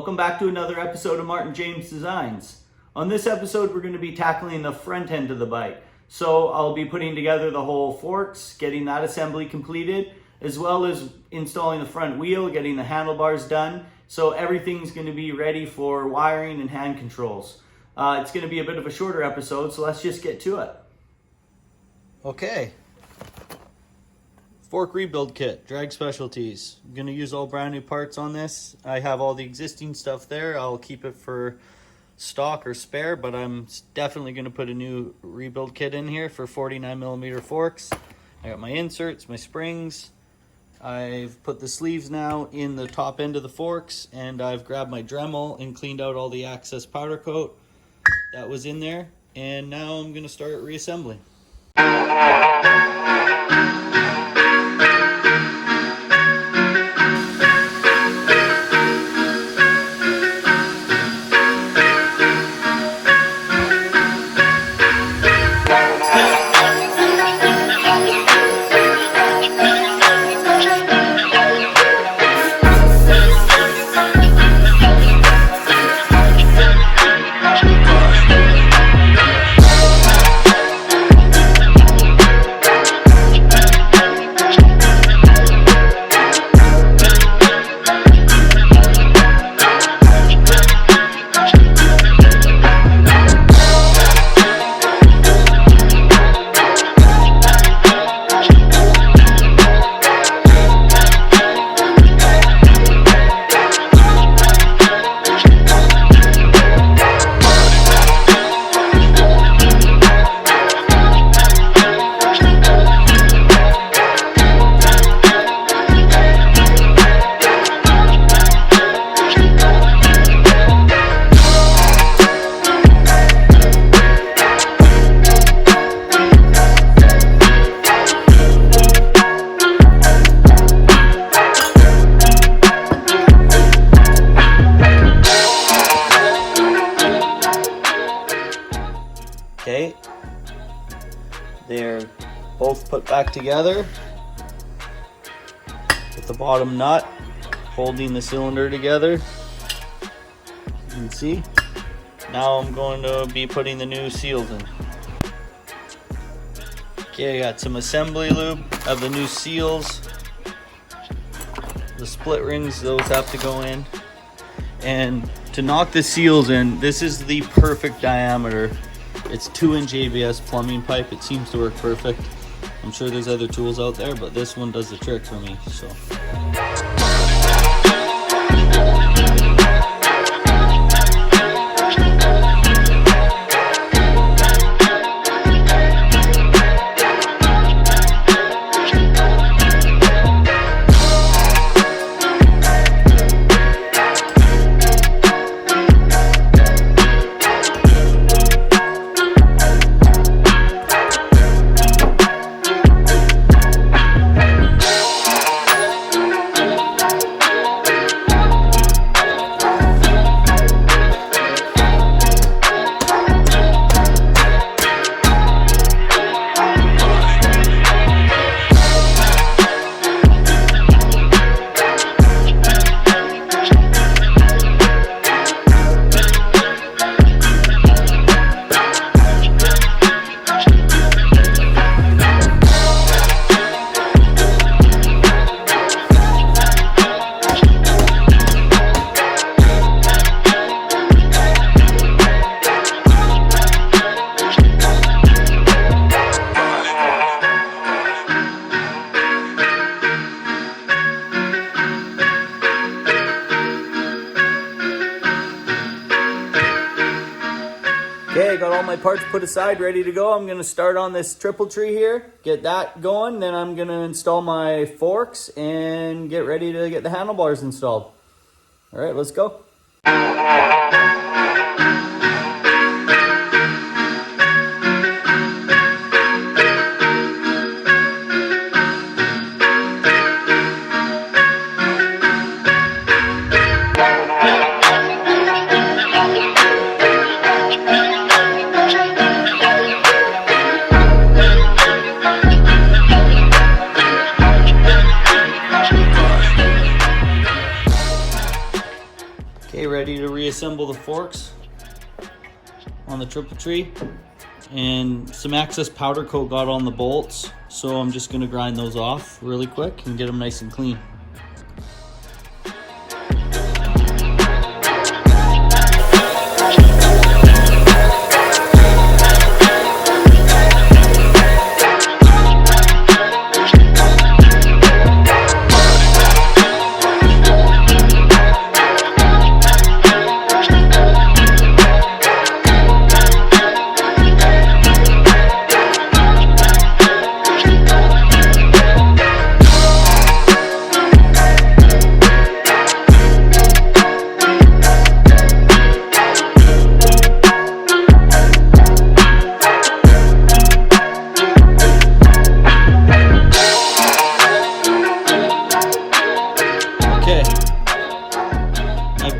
Welcome back to another episode of Martin James Designs. On this episode, we're going to be tackling the front end of the bike. So I'll be putting together the whole forks, getting that assembly completed, as well as installing the front wheel, getting the handlebars done. So everything's going to be ready for wiring and hand controls. It's going to be a bit of a shorter episode, so let's just get to it. Okay. Fork rebuild kit, Drag Specialties. I'm going to use all brand new parts on this. I have all the existing stuff there. I'll keep it for stock or spare, but I'm definitely going to put a new rebuild kit in here for 49mm forks. I got my inserts, my springs. I've put the sleeves now in the top end of the forks, and I've grabbed my Dremel and cleaned out all the excess powder coat that was in there. And now I'm going to start reassembling. Okay, they're both put back together with the bottom nut holding the cylinder together. You can see. Now I'm going to be putting the new seals in. Okay, I got some assembly lube of the new seals. The split rings, those have to go in. And to knock the seals in, this is the perfect diameter. It's 2-inch ABS plumbing pipe. It seems to work perfect. I'm sure there's other tools out there, but this one does the trick for me. So. Okay, I got all my parts put aside, ready to go. I'm going to start on this triple tree here, get that going, then I'm going to install my forks and get ready to get the handlebars installed. All right, let's go. Okay, ready to reassemble the forks on the triple tree. And some excess powder coat got on the bolts, so I'm just gonna grind those off really quick and get them nice and clean.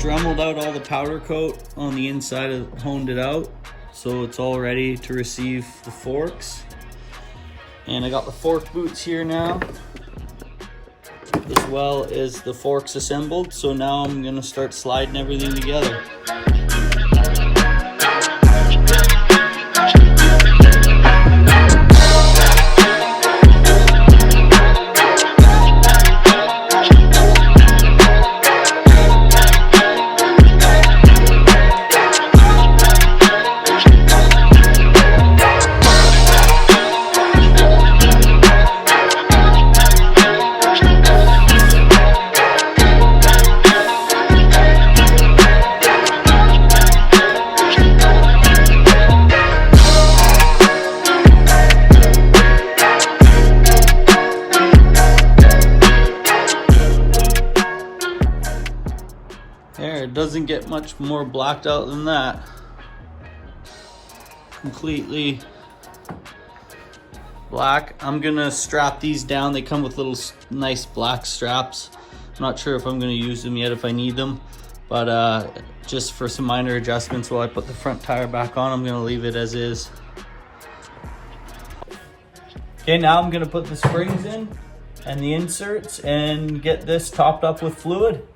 Dremeled out all the powder coat on the inside, honed it out, so it's all ready to receive the forks. And I got the fork boots here now, as well as the forks assembled. So now I'm gonna start sliding everything together. There, it doesn't get much more blacked out than that. Completely black. I'm gonna strap these down. They come with little nice black straps. I'm not sure if I'm gonna use them yet, if I need them, but just for some minor adjustments while I put the front tire back on, I'm gonna leave it as is. Okay, now I'm gonna put the springs in and the inserts and get this topped up with fluid.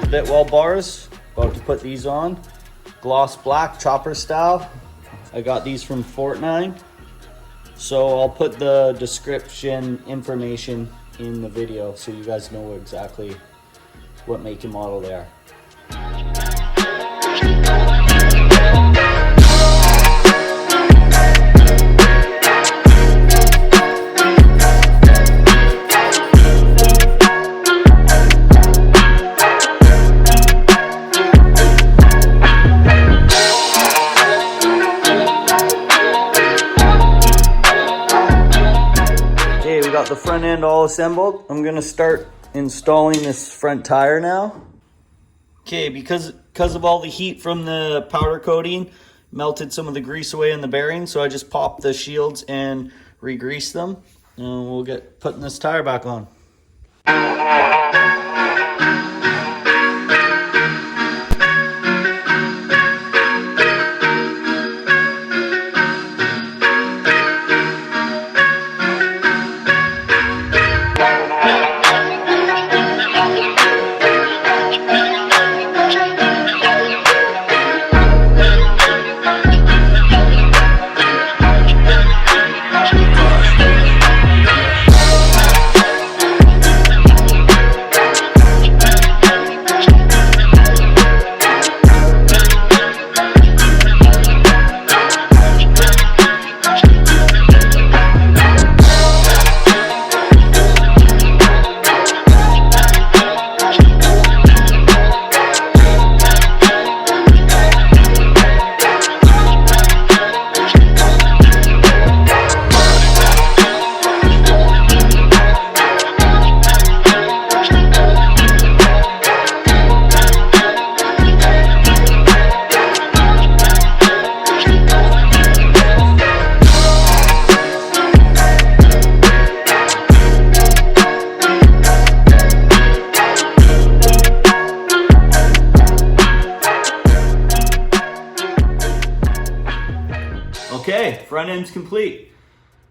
Bitwell bars, about to put these on. Gloss black, chopper style. I got these from Fortnite. So I'll put the description information in the video so you guys know exactly what make and model they are. Got the front end all assembled. I'm gonna start installing this front tire now. Okay, because of all the heat from the powder coating, melted some of the grease away in the bearings, so I just popped the shields and re-greased them, and we'll get putting this tire back on. front end's complete.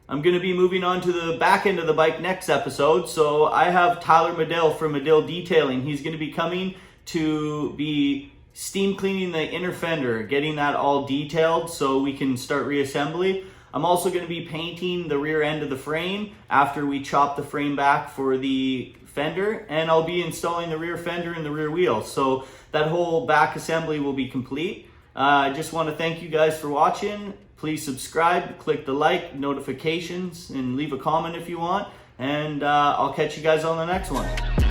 I'm going to be moving on to the back end of the bike next episode. So I have Tyler Medill from Medill Detailing. He's going to be coming to be steam cleaning the inner fender, getting that all detailed so we can start reassembly. I'm also going to be painting the rear end of the frame after we chop the frame back for the fender, and I'll be installing the rear fender and the rear wheel. So that whole back assembly will be complete. I just want to thank you guys for watching. Please subscribe, click the like, notifications, and leave a comment if you want. And I'll catch you guys on the next one.